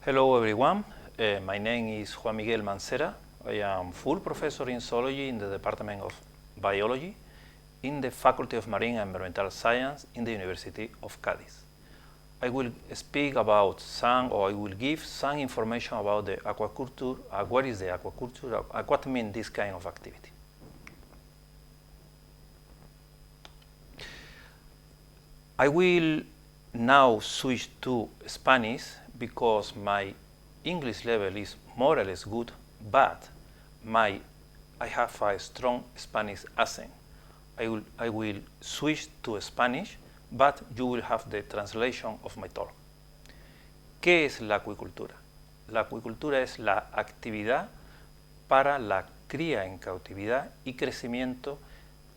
Hello everyone, my name is Juan Miguel Mancera. I am full professor in zoology in the Department of Biology in the Faculty of Marine and Environmental Science in the University of Cádiz. I will speak about I will give some information about the aquaculture, what is the aquaculture, what means this kind of activity. I will now switch to Spanish because my English level is more or less good, but I have a strong Spanish accent. I will switch to Spanish, but you will have the translation of my talk. ¿Qué es la acuicultura? La acuicultura es la actividad para la cría en cautividad y crecimiento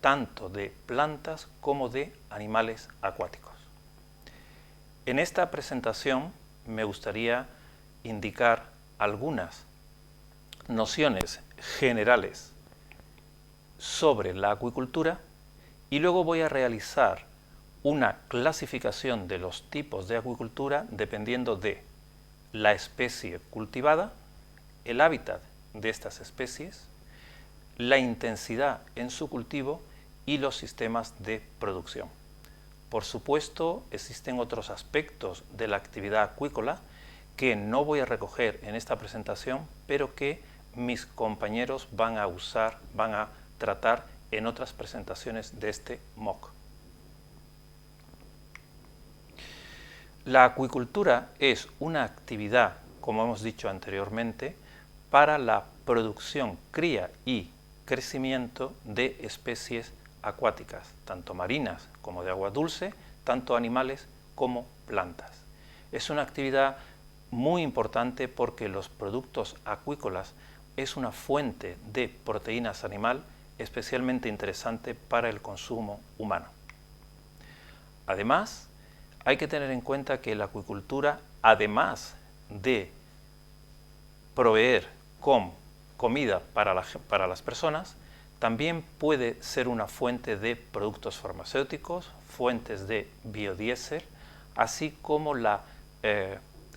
tanto de plantas como de animales acuáticos. En esta presentación me gustaría indicar algunas nociones generales sobre la acuicultura y luego voy a realizar una clasificación de los tipos de acuicultura dependiendo de la especie cultivada, el hábitat de estas especies, la intensidad en su cultivo y los sistemas de producción. Por supuesto, existen otros aspectos de la actividad acuícola que no voy a recoger en esta presentación, pero que mis compañeros van a tratar en otras presentaciones de este MOOC. La acuicultura es una actividad, como hemos dicho anteriormente, para la producción, cría y crecimiento de especies acuáticas, tanto marinas como de agua dulce, tanto animales como plantas. Es una actividad muy importante porque los productos acuícolas es una fuente de proteínas animal especialmente interesante para el consumo humano. Además, hay que tener en cuenta que la acuicultura, además de proveer con comida para las personas, también puede ser una fuente de productos farmacéuticos, fuentes de biodiesel, así como la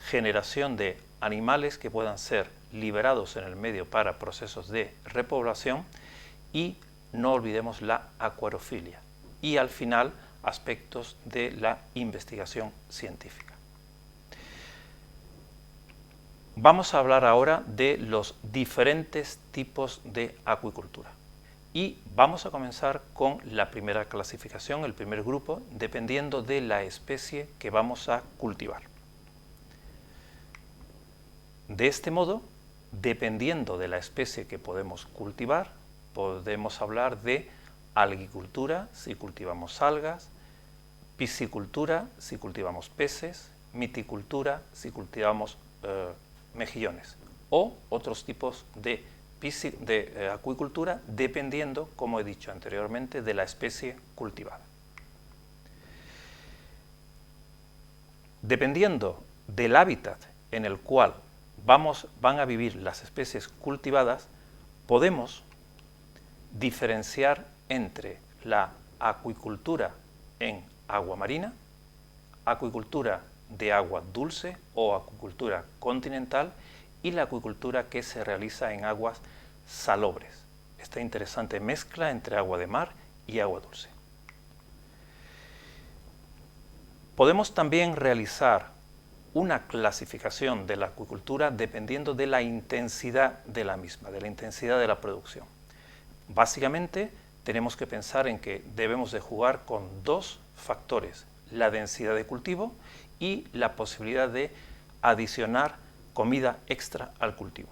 generación de animales que puedan ser liberados en el medio para procesos de repoblación y no olvidemos la acuariofilia y al final aspectos de la investigación científica. Vamos a hablar ahora de los diferentes tipos de acuicultura. Y vamos a comenzar con la primera clasificación, el primer grupo, dependiendo de la especie que vamos a cultivar. De este modo, dependiendo de la especie que podemos cultivar, podemos hablar de algicultura si cultivamos algas, piscicultura si cultivamos peces, miticultura si cultivamos mejillones o otros tipos de acuicultura dependiendo, como he dicho anteriormente, de la especie cultivada. Dependiendo del hábitat en el cual van a vivir las especies cultivadas, podemos diferenciar entre la acuicultura en agua marina, acuicultura de agua dulce o acuicultura continental y la acuicultura que se realiza en aguas salobres. Esta interesante mezcla entre agua de mar y agua dulce. Podemos también realizar una clasificación de la acuicultura dependiendo de la intensidad de la misma, de la intensidad de la producción. Básicamente, tenemos que pensar en que debemos de jugar con dos factores, la densidad de cultivo y la posibilidad de adicionar comida extra al cultivo.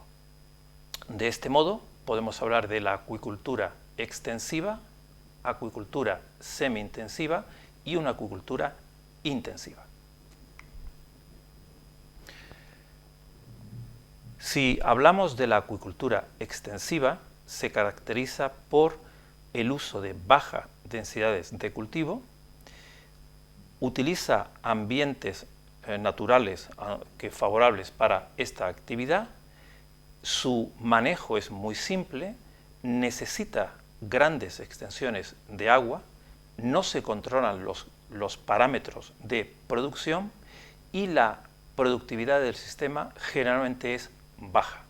De este modo, podemos hablar de la acuicultura extensiva, acuicultura semi-intensiva y una acuicultura intensiva. Si hablamos de la acuicultura extensiva, se caracteriza por el uso de bajas densidades de cultivo, utiliza ambientes naturales favorables para esta actividad, su manejo es muy simple, necesita grandes extensiones de agua, no se controlan los parámetros de producción y la productividad del sistema generalmente es baja.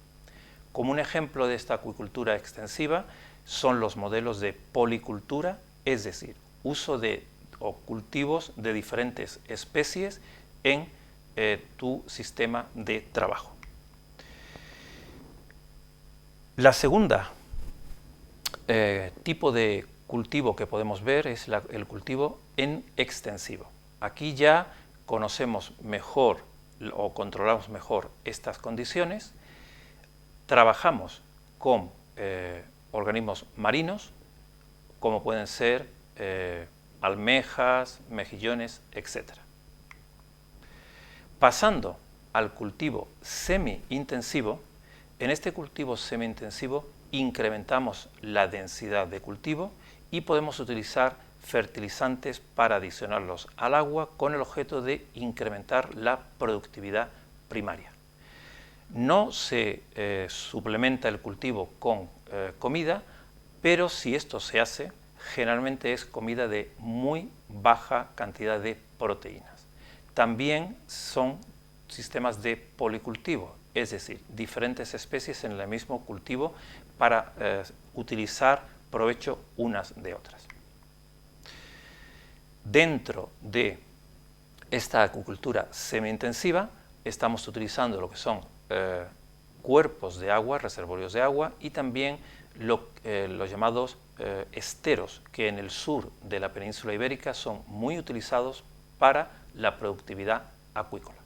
Como un ejemplo de esta acuicultura extensiva son los modelos de policultura, es decir, uso de o cultivos de diferentes especies en tu sistema de trabajo. La segunda tipo de cultivo que podemos ver es el cultivo en extensivo. Aquí ya conocemos mejor o controlamos mejor estas condiciones, trabajamos con organismos marinos, como pueden ser almejas, mejillones, etc. Pasando al cultivo semi-intensivo, en este cultivo semi-intensivo incrementamos la densidad de cultivo y podemos utilizar fertilizantes para adicionarlos al agua con el objeto de incrementar la productividad primaria. No se suplementa el cultivo con comida, pero si esto se hace, generalmente es comida de muy baja cantidad de proteínas. También son sistemas de policultivo, es decir, diferentes especies en el mismo cultivo para utilizar provecho unas de otras. Dentro de esta acuicultura semi-intensiva estamos utilizando lo que son cuerpos de agua, reservorios de agua y también los llamados esteros, que en el sur de la península ibérica son muy utilizados para la productividad acuícola.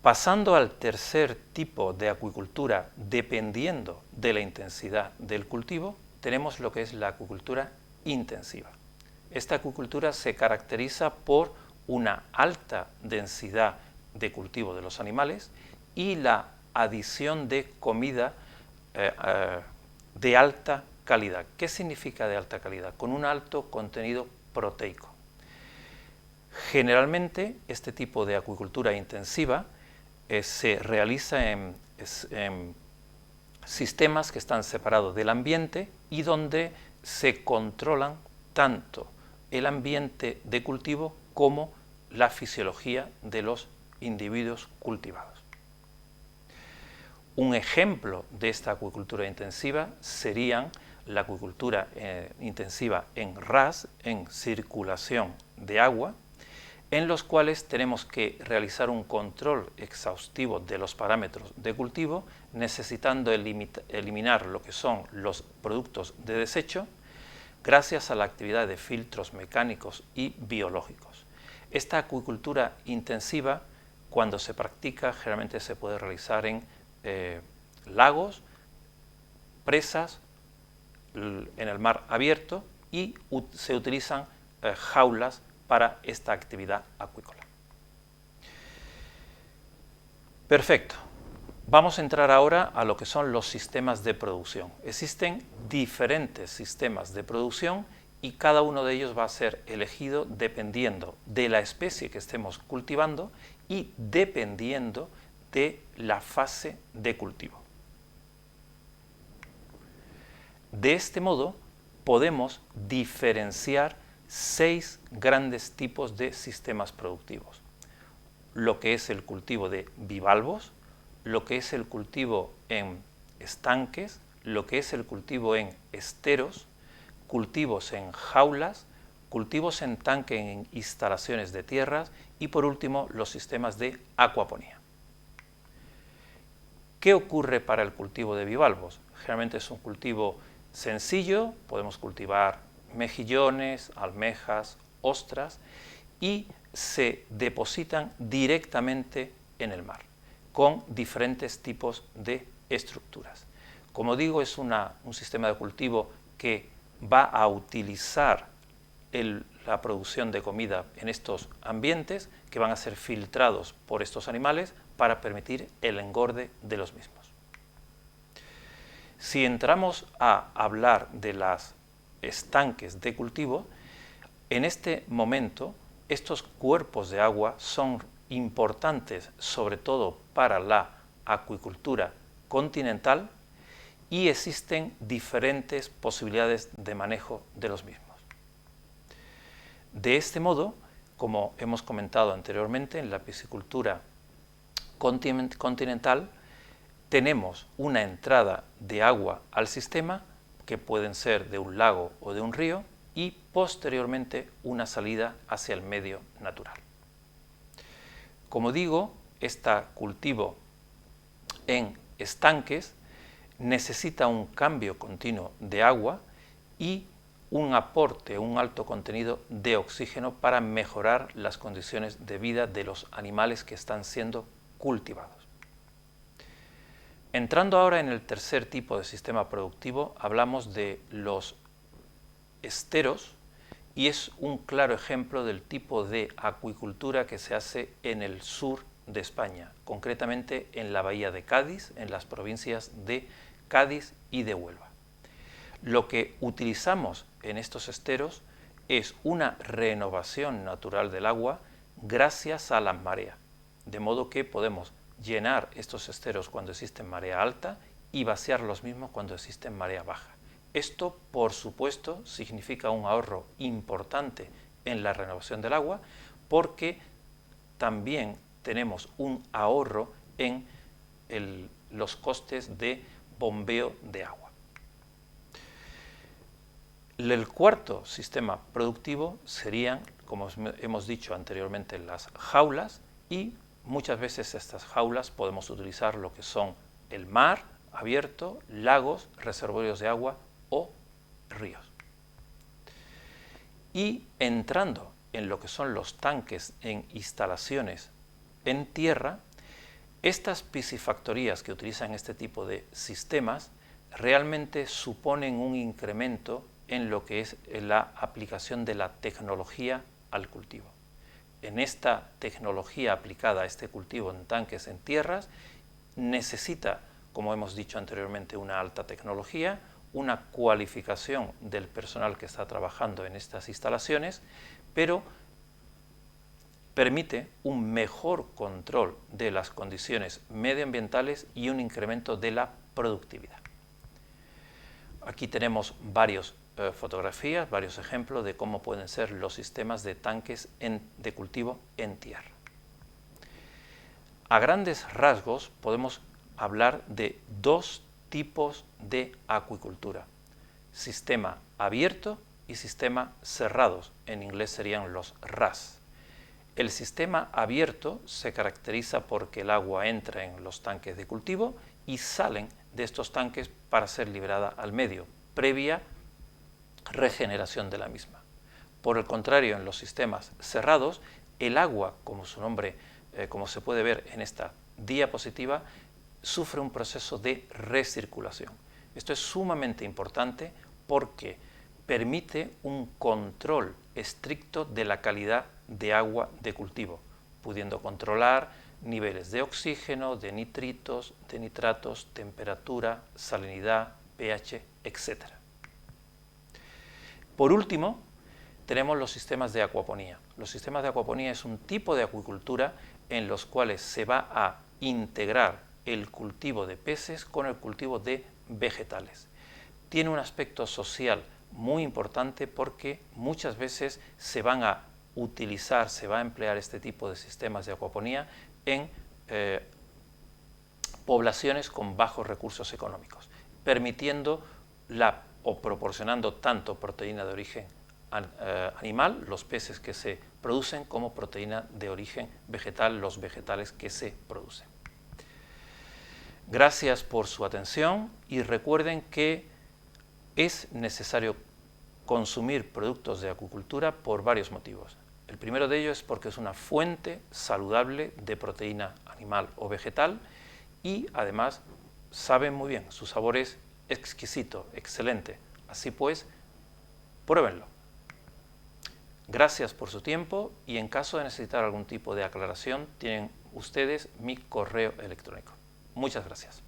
Pasando al tercer tipo de acuicultura, dependiendo de la intensidad del cultivo, tenemos lo que es la acuicultura intensiva. Esta acuicultura se caracteriza por una alta densidad de cultivo de los animales y la adición de comida de alta calidad. ¿Qué significa de alta calidad? Con un alto contenido proteico. Generalmente este tipo de acuicultura intensiva se realiza en sistemas que están separados del ambiente y donde se controlan tanto el ambiente de cultivo como la fisiología de los individuos cultivados. Un ejemplo de esta acuicultura intensiva serían la acuicultura intensiva en RAS, en circulación de agua, en los cuales tenemos que realizar un control exhaustivo de los parámetros de cultivo, necesitando eliminar lo que son los productos de desecho, gracias a la actividad de filtros mecánicos y biológicos. Esta acuicultura intensiva, cuando se practica, generalmente se puede realizar en lagos, presas, en el mar abierto y se utilizan jaulas para esta actividad acuícola. Perfecto. Vamos a entrar ahora a lo que son los sistemas de producción. Existen diferentes sistemas de producción y cada uno de ellos va a ser elegido dependiendo de la especie que estemos cultivando y dependiendo de la fase de cultivo. De este modo, podemos diferenciar 6 grandes tipos de sistemas productivos. Lo que es el cultivo de bivalvos, lo que es el cultivo en estanques, lo que es el cultivo en esteros, cultivos en jaulas, cultivos en tanque en instalaciones de tierras y por último los sistemas de acuaponía. ¿Qué ocurre para el cultivo de bivalvos? Generalmente es un cultivo sencillo, podemos cultivar mejillones, almejas, ostras y se depositan directamente en el mar con diferentes tipos de estructuras. Como digo, es un sistema de cultivo que va a utilizar la producción de comida en estos ambientes que van a ser filtrados por estos animales para permitir el engorde de los mismos. Si entramos a hablar de los estanques de cultivo, en este momento estos cuerpos de agua son importantes sobre todo para la acuicultura continental y existen diferentes posibilidades de manejo de los mismos. De este modo, Como hemos comentado anteriormente, en la piscicultura continental tenemos una entrada de agua al sistema, que pueden ser de un lago o de un río, y posteriormente una salida hacia el medio natural. Como digo, este cultivo en estanques necesita un cambio continuo de agua y un aporte, un alto contenido de oxígeno para mejorar las condiciones de vida de los animales que están siendo cultivados. Entrando ahora en el tercer tipo de sistema productivo, hablamos de los esteros, y es un claro ejemplo del tipo de acuicultura que se hace en el sur de España, concretamente en la bahía de Cádiz, en las provincias de Cádiz y de Huelva. Lo que utilizamos en estos esteros es una renovación natural del agua gracias a la marea, de modo que podemos llenar estos esteros cuando existe marea alta y vaciar los mismos cuando existe marea baja. Esto, por supuesto, significa un ahorro importante en la renovación del agua, porque también tenemos un ahorro en los costes de bombeo de agua. El cuarto sistema productivo serían, como hemos dicho anteriormente, las jaulas, y muchas veces estas jaulas podemos utilizar lo que son el mar abierto, lagos, reservorios de agua o ríos. Y entrando en lo que son los tanques en instalaciones en tierra, estas piscifactorías que utilizan este tipo de sistemas realmente suponen un incremento en lo que es la aplicación de la tecnología al cultivo. En esta tecnología aplicada a este cultivo en tanques en tierras, necesita, como hemos dicho anteriormente, una alta tecnología, una cualificación del personal que está trabajando en estas instalaciones, pero permite un mejor control de las condiciones medioambientales y un incremento de la productividad. Aquí tenemos varias fotografías, varios ejemplos de cómo pueden ser los sistemas de tanques de cultivo en tierra. A grandes rasgos podemos hablar de dos tipos de acuicultura: sistema abierto y sistema cerrados, en inglés serían los RAS. El sistema abierto se caracteriza porque el agua entra en los tanques de cultivo y salen de estos tanques para ser liberada al medio, previa regeneración de la misma. Por el contrario, en los sistemas cerrados, el agua, como su nombre, como se puede ver en esta diapositiva, sufre un proceso de recirculación. Esto es sumamente importante porque permite un control estricto de la calidad de agua de cultivo, pudiendo controlar niveles de oxígeno, de nitritos, de nitratos, temperatura, salinidad, pH, etc. Por último, tenemos los sistemas de acuaponía. Los sistemas de acuaponía es un tipo de acuicultura en los cuales se va a integrar el cultivo de peces con el cultivo de vegetales. Tiene un aspecto social muy importante porque muchas veces se van a utilizar, se va a emplear este tipo de sistemas de acuaponía en poblaciones con bajos recursos económicos, permitiendo o proporcionando tanto proteína de origen animal, los peces que se producen, como proteína de origen vegetal, los vegetales que se producen. Gracias por su atención y recuerden que es necesario consumir productos de acuicultura por varios motivos. El primero de ellos es porque es una fuente saludable de proteína animal o vegetal y además saben muy bien, su sabor es exquisito, excelente. Así pues, pruébenlo. Gracias por su tiempo y en caso de necesitar algún tipo de aclaración, tienen ustedes mi correo electrónico. Muchas gracias.